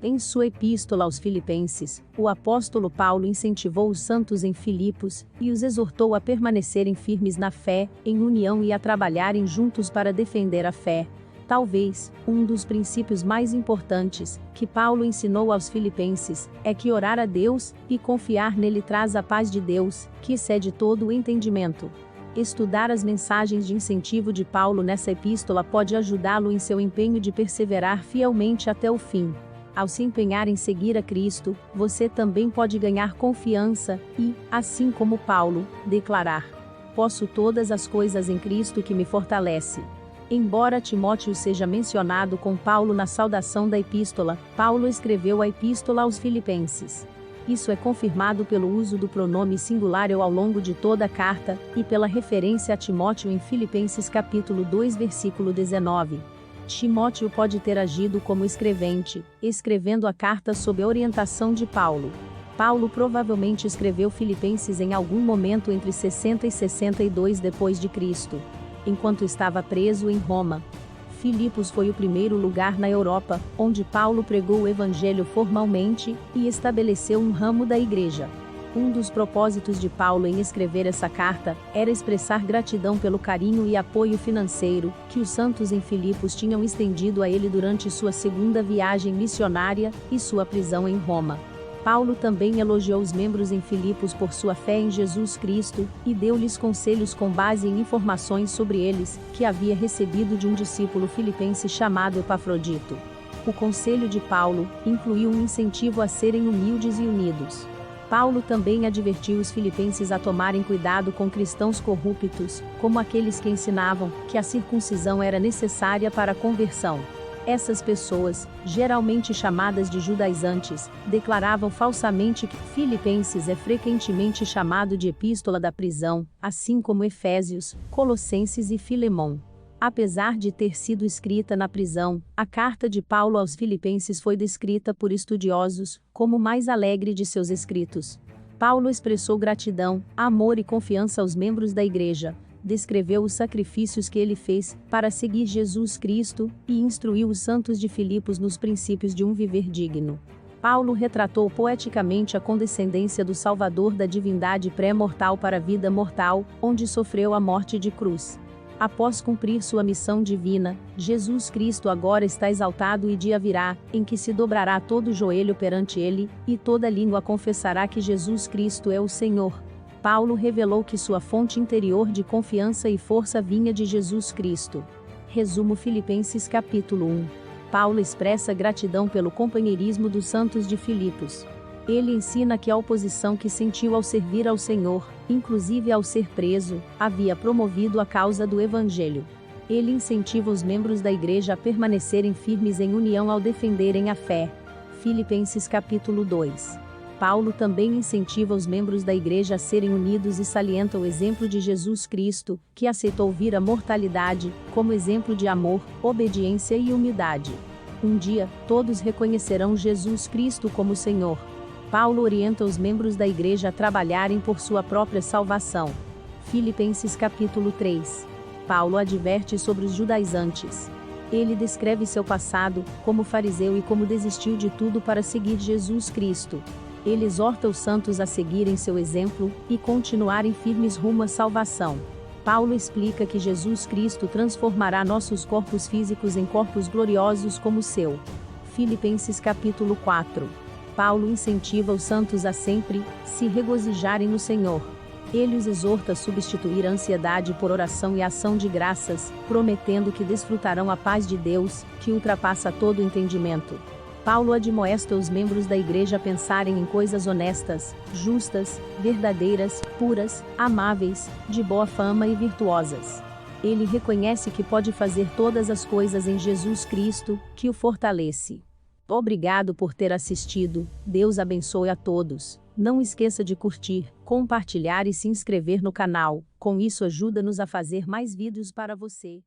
Em sua epístola aos Filipenses, o apóstolo Paulo incentivou os santos em Filipos, e os exortou a permanecerem firmes na fé, em união e a trabalharem juntos para defender a fé. Talvez, um dos princípios mais importantes, que Paulo ensinou aos filipenses, é que orar a Deus, e confiar nele traz a paz de Deus, que excede todo o entendimento. Estudar as mensagens de incentivo de Paulo nessa epístola pode ajudá-lo em seu empenho de perseverar fielmente até o fim. Ao se empenhar em seguir a Cristo, você também pode ganhar confiança e, assim como Paulo, declarar: posso todas as coisas em Cristo que me fortalece. Embora Timóteo seja mencionado com Paulo na saudação da epístola, Paulo escreveu a epístola aos Filipenses. Isso é confirmado pelo uso do pronome singular eu ao longo de toda a carta, e pela referência a Timóteo em Filipenses capítulo 2 versículo 19. Timóteo pode ter agido como escrevente, escrevendo a carta sob a orientação de Paulo. Paulo provavelmente escreveu Filipenses em algum momento entre 60 e 62 depois de Cristo, enquanto estava preso em Roma. Filipos foi o primeiro lugar na Europa, onde Paulo pregou o evangelho formalmente, e estabeleceu um ramo da igreja. Um dos propósitos de Paulo em escrever essa carta, era expressar gratidão pelo carinho e apoio financeiro, que os santos em Filipos tinham estendido a ele durante sua segunda viagem missionária, e sua prisão em Roma. Paulo também elogiou os membros em Filipos por sua fé em Jesus Cristo, e deu-lhes conselhos com base em informações sobre eles, que havia recebido de um discípulo filipense chamado Epafrodito. O conselho de Paulo incluiu um incentivo a serem humildes e unidos. Paulo também advertiu os filipenses a tomarem cuidado com cristãos corruptos, como aqueles que ensinavam que a circuncisão era necessária para a conversão. Essas pessoas, geralmente chamadas de judaizantes, declaravam falsamente que Filipenses é frequentemente chamado de epístola da prisão, assim como Efésios, Colossenses e Filemão. Apesar de ter sido escrita na prisão, a carta de Paulo aos Filipenses foi descrita por estudiosos como o mais alegre de seus escritos. Paulo expressou gratidão, amor e confiança aos membros da igreja, descreveu os sacrifícios que ele fez para seguir Jesus Cristo, e instruiu os santos de Filipos nos princípios de um viver digno. Paulo retratou poeticamente a condescendência do Salvador da divindade pré-mortal para a vida mortal, onde sofreu a morte de cruz. Após cumprir sua missão divina, Jesus Cristo agora está exaltado e dia virá, em que se dobrará todo joelho perante ele, e toda língua confessará que Jesus Cristo é o Senhor. Paulo revelou que sua fonte interior de confiança e força vinha de Jesus Cristo. Resumo Filipenses capítulo 1. Paulo expressa gratidão pelo companheirismo dos santos de Filipos. Ele ensina que a oposição que sentiu ao servir ao Senhor, inclusive ao ser preso, havia promovido a causa do Evangelho. Ele incentiva os membros da igreja a permanecerem firmes em união ao defenderem a fé. Filipenses capítulo 2. Paulo também incentiva os membros da igreja a serem unidos e salienta o exemplo de Jesus Cristo, que aceitou vir à mortalidade, como exemplo de amor, obediência e humildade. Um dia, todos reconhecerão Jesus Cristo como Senhor. Paulo orienta os membros da igreja a trabalharem por sua própria salvação. Filipenses capítulo 3. Paulo adverte sobre os judaizantes. Ele descreve seu passado, como fariseu e como desistiu de tudo para seguir Jesus Cristo. Ele exorta os santos a seguirem seu exemplo, e continuarem firmes rumo à salvação. Paulo explica que Jesus Cristo transformará nossos corpos físicos em corpos gloriosos como o seu. Filipenses capítulo 4. Paulo incentiva os santos a sempre se regozijarem no Senhor. Ele os exorta a substituir a ansiedade por oração e ação de graças, prometendo que desfrutarão a paz de Deus, que ultrapassa todo entendimento. Paulo admoesta os membros da igreja a pensarem em coisas honestas, justas, verdadeiras, puras, amáveis, de boa fama e virtuosas. Ele reconhece que pode fazer todas as coisas em Jesus Cristo, que o fortalece. Obrigado por ter assistido. Deus abençoe a todos. Não esqueça de curtir, compartilhar e se inscrever no canal. Com isso ajuda-nos a fazer mais vídeos para você.